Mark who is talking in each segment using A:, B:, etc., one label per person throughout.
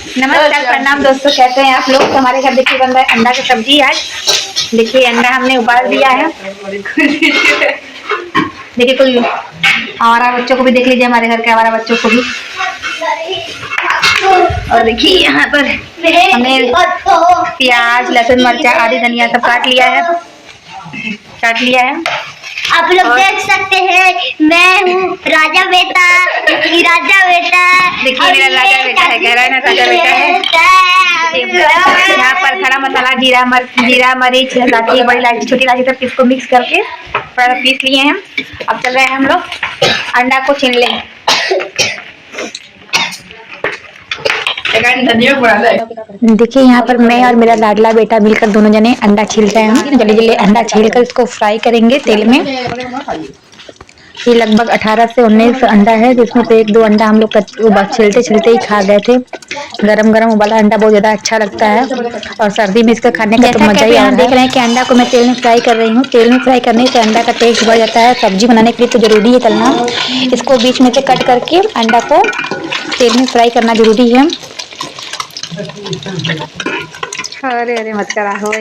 A: नमस्कार प्रणाम दोस्तों, कैसे हैं आप लोग। तो हमारे घर देखिए बन रहा है अंडा की सब्जी। आज देखिए अंडा हमने उबाल दिया है। देखिए कोई हमारा बच्चों को भी देख लीजिए, हमारे घर के हमारा बच्चों को भी। और देखिए यहाँ पर हमने प्याज लहसुन मिर्चा आदि धनिया सब काट लिया है।
B: आप लोग देख सकते हैं मैं हूँ राजा बेटा।
A: देखिए मेरा राजा बेटा है, कह रहा है ना राजा बेटा है। यहाँ पर खड़ा मसाला जीरा मरीच लाठी बड़ी इलायची छोटी इलायची सब इसको मिक्स करके थोड़ा पीस लिए हैं। अब चल रहे हैं हम लोग अंडा को छीन लें। देखिए यहाँ पर मैं और मेरा लाडला बेटा मिलकर दोनों जने अंडा छील रहे हैं। जल्दी अंडा छील कर इसको फ्राई करेंगे तेल में। ये लगभग 18 से 19 अंडा है, जिसमें से 1-2 अंडा हम लोग छिलते ही खा गए थे। गरम उबाला अंडा बहुत ज्यादा अच्छा लगता है और सर्दी में इसका खाने का तो मजा ही आ रहा है। देख रहे हैं कि अंडा को मैं तेल में फ्राई कर रही हूँ। तेल में फ्राई करने से अंडा का टेस्ट बढ़ जाता है। सब्जी बनाने के लिए तो जरूरी है तलना। इसको बीच में से कट करके अंडा को तेल में फ्राई करना जरूरी है। अरे मत करा हो।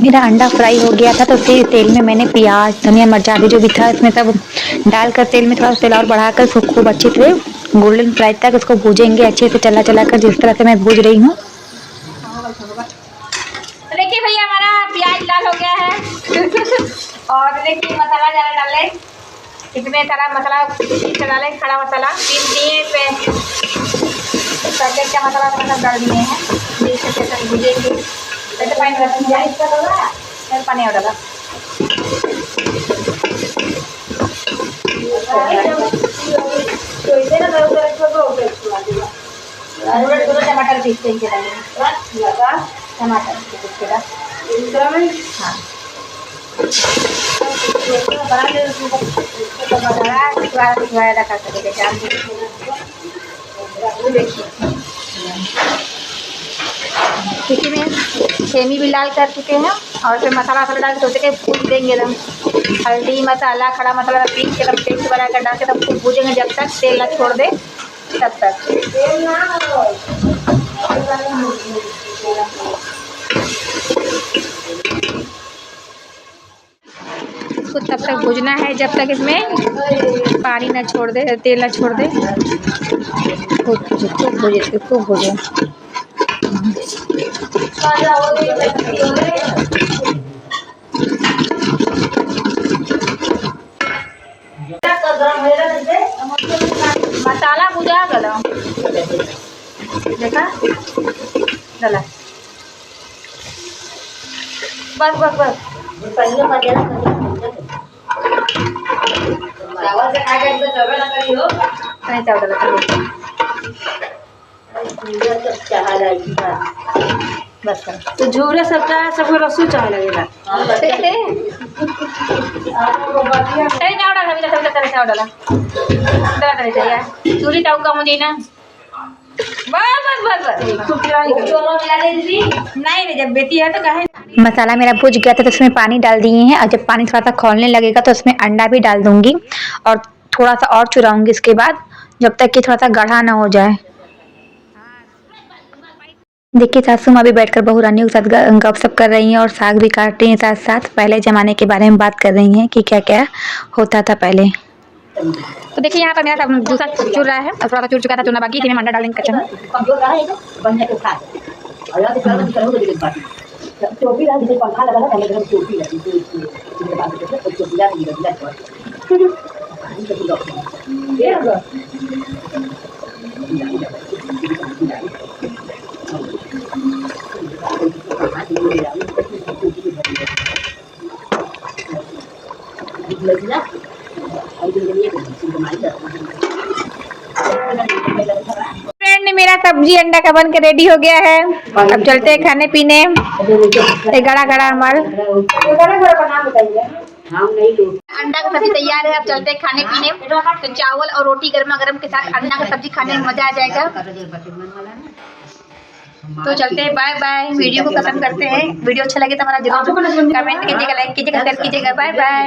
A: मेरा अंडा फ्राई हो गया था तो फिर तेल में मैंने प्याज धनिया मिर्चा आदि जो भी था इसमें सब डालकर तेल में थोड़ा तेल और बढ़ाकर उसको खूब अच्छे से गोल्डन फ्राई तक उसको भूजेंगे अच्छे से चला कर, जिस तरह से मैं भूज रही हूँ। देखिए भैया हमारा प्याज लाल हो गया है। और देखिए मसाला ज़्यादा डाले, इसमें सारा मसाला डाले, खड़ा मसाला पीस दिए पे पैकेट का मसाला डाल दिए हैं। भूजेंगे पानी और डाला। टमाटर पीस देंगे, टमाटर किसी में सेमी भी लाल कर चुके हैं और फिर मसाला डाल के सोचे के भून देंगे एकदम। हल्दी मसाला खड़ा मसाला पीस के एकदम पेस्ट बना कर डाल के तब खूब भूजेंगे जब तक तेल ना छोड़ दे तब तक। इसको तब तक भूजना है जब तक इसमें पानी ना छोड़ दे, तेल ना छोड़ दे। खूब भूजे। मसाला भुजा गला देखा डाला बस बस तो झूरे सबको रसू चाहे लगेगा। चूरी टाउ का मुझे ना बस नहीं जब बेटी है तो कहे। मसाला मेरा भुज गया था तो उसमें पानी डाल दिए हैं और जब पानी थोड़ा सा खौलने लगेगा तो उसमें अंडा भी डाल दूंगी और थोड़ा सा और चुराऊंगी इसके बाद, जब तक कि थोड़ा सा गाढ़ा ना हो जाए। देखिए सासू माँ भी बैठकर बहू रानियों के साथ गपशप कर रही हैं और साग भी काट रही हैं साथ साथ। पहले जमाने के बारे में बात कर रही हैं कि क्या क्या होता था पहले। तो देखिए यहाँ पर मेरा दूसरा चुर रहा है और थोड़ा सा चुर चुका था, चुना बाकी थी। मैं अंडा डालेंगे कच्चा फ्रेंड मेरा सब्जी अंडा का बन के रेडी हो गया है। अब चलते हैं खाने पीने। गड़ा हमारा अंडा का सब्जी तैयार है। अब चलते हैं खाने पीने। तो चावल और रोटी गर्मा गर्म के साथ अंडा का सब्जी खाने में मजा आ जाएगा। तो चलते हैं, बाय बाय। वीडियो को पसंद करते हैं, वीडियो अच्छा लगे तो हमारा जरूर कमेंट कीजिएगा, लाइक कीजिएगा, शेयर कीजिएगा। Bye bye.